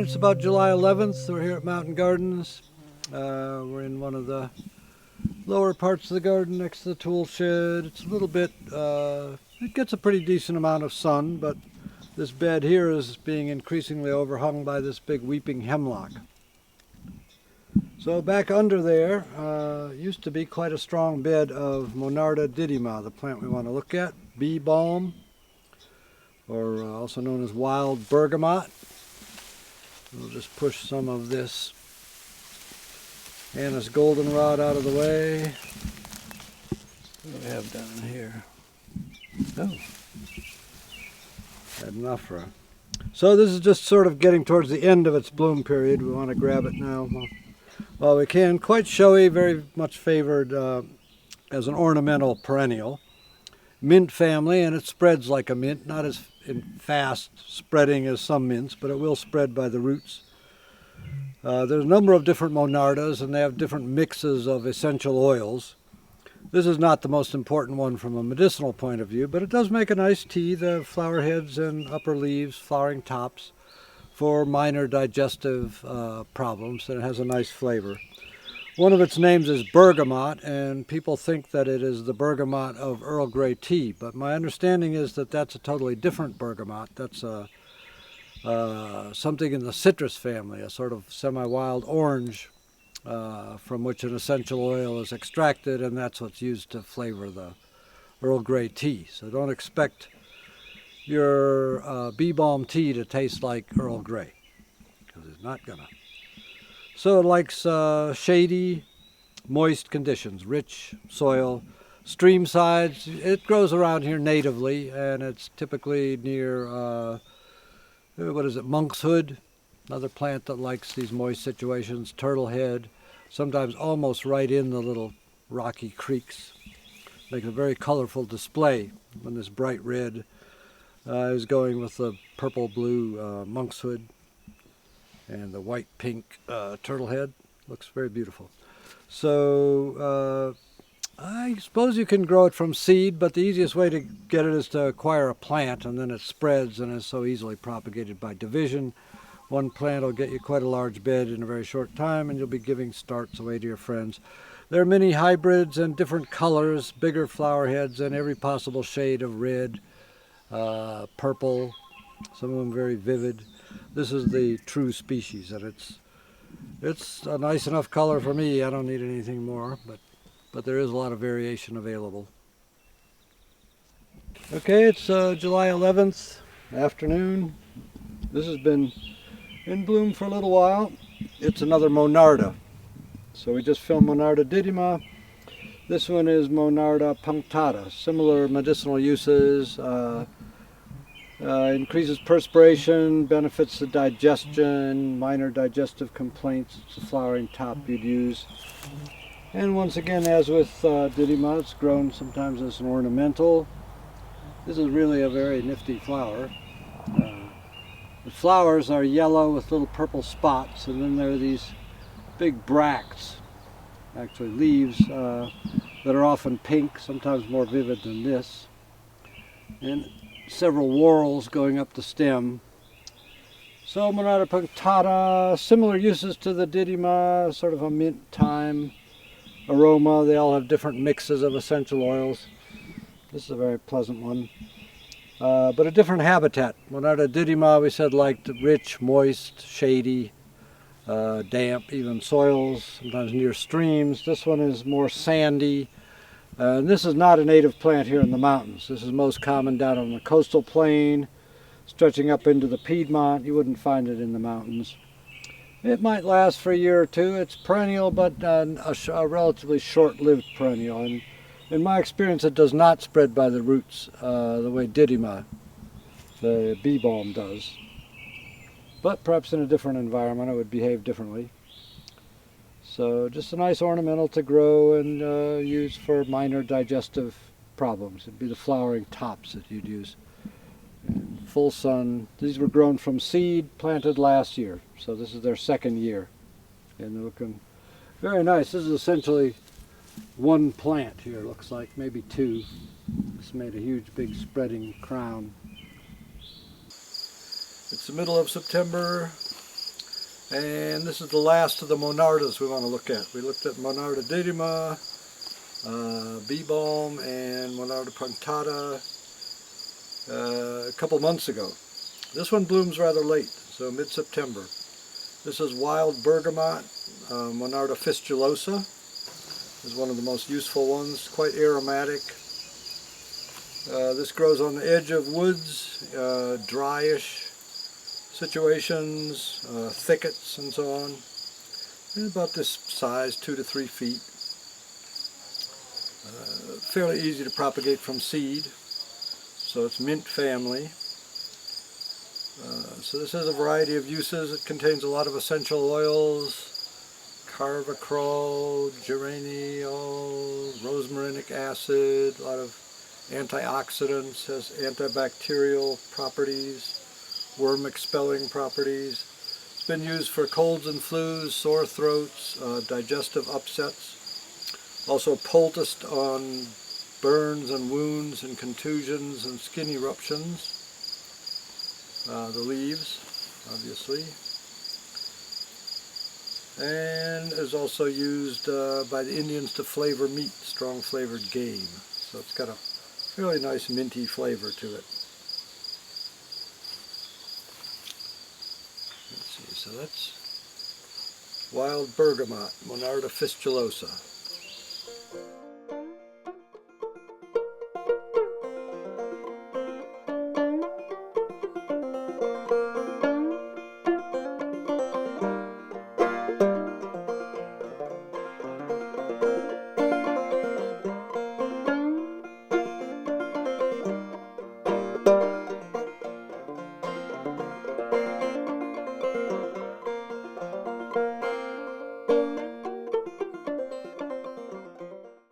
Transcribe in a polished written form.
It's about July 11th. We're here at Mountain Gardens. We're in one of the lower parts of the garden next to the tool shed. It's a little bit, it gets a pretty decent amount of sun, but this bed here is being increasingly overhung by this big weeping hemlock. So back under there used to be quite a strong bed of Monarda didyma, the plant we want to look at, bee balm, or also known as wild bergamot. We'll just push some of this Anna's goldenrod out of the way. What do we have down here? Oh, adenophora. So this is just sort of getting towards the end of its bloom period. We want to grab it now while we can. Quite showy, very much favored as an ornamental perennial. Mint family, and it spreads like a mint, not as fast spreading as some mints, but it will spread by the roots. There's a number of different Monardas, and they have different mixes of essential oils. This is not the most important one from a medicinal point of view, but it does make a nice tea, the flower heads and upper leaves, flowering tops, for minor digestive problems, and it has a nice flavor. One of its names is bergamot, and people think that it is the bergamot of Earl Grey tea, but my understanding is that that's a totally different bergamot. That's something in the citrus family, a sort of semi-wild orange from which an essential oil is extracted, and that's what's used to flavor the Earl Grey tea. So don't expect your bee balm tea to taste like Earl Grey, because it's not gonna. So it likes shady, moist conditions, rich soil, stream sides. It grows around here natively, and it's typically near, monkshood, another plant that likes these moist situations, turtlehead, sometimes almost right in the little rocky creeks. Makes a very colorful display when this bright red is going with the purple-blue monkshood. And the white-pink turtlehead looks very beautiful. So I suppose you can grow it from seed, but the easiest way to get it is to acquire a plant, and then it spreads and is so easily propagated by division. One plant will get you quite a large bed in a very short time, and you'll be giving starts away to your friends. There are many hybrids and different colors, bigger flower heads, and every possible shade of red, purple, some of them very vivid. This is the true species, and it's a nice enough color for me. I don't need anything more, but there is a lot of variation available. Okay, it's July 11th afternoon. This has been in bloom for a little while. It's another Monarda. So we just filmed Monarda didyma. This one is Monarda punctata. Similar medicinal uses. Increases perspiration, benefits the digestion, minor digestive complaints. It's a flowering top you'd use. And once again, as with didyma, it's grown sometimes as an ornamental. This is really a very nifty flower. The flowers are yellow with little purple spots, and then there are these big bracts, actually leaves, that are often pink, sometimes more vivid than this. And several whorls going up the stem. So Monarda punctata, similar uses to the didyma, sort of a mint thyme aroma. They all have different mixes of essential oils. This is a very pleasant one, but a different habitat. Monarda didyma, we said, liked rich, moist, shady, damp, even soils, sometimes near streams. This one is more sandy. And this is not a native plant here in the mountains. This is most common down on the coastal plain, stretching up into the Piedmont. You wouldn't find it in the mountains. It might last for a year or two. It's perennial, but a relatively short-lived perennial. And in my experience, it does not spread by the roots the way didyma, the bee balm, does. But perhaps in a different environment, it would behave differently. So just a nice ornamental to grow and use for minor digestive problems. It'd be the flowering tops that you'd use. And full sun. These were grown from seed, planted last year. So this is their second year. And they're looking very nice. This is essentially one plant here, looks like, maybe two. It's made a huge, big spreading crown. It's the middle of September. And this is the last of the Monardas we want to look at. We looked at Monarda didyma, bee balm, and Monarda punctata a couple months ago. This one blooms rather late, so mid-September. This is wild bergamot, Monarda fistulosa. Is one of the most useful ones, quite aromatic. This grows on the edge of woods, dryish situations, thickets and so on. And about this size, 2 to 3 feet. Fairly easy to propagate from seed, so it's mint family. So this has a variety of uses. It contains a lot of essential oils, carvacrol, geraniol, rosmarinic acid, a lot of antioxidants, has antibacterial properties, worm expelling properties. It's been used for colds and flus, sore throats, digestive upsets. Also poulticed on burns and wounds and contusions and skin eruptions. The leaves, obviously. And is also used by the Indians to flavor meat, strong flavored game. So it's got a really nice minty flavor to it. Let's see, so that's wild bergamot, Monarda fistulosa.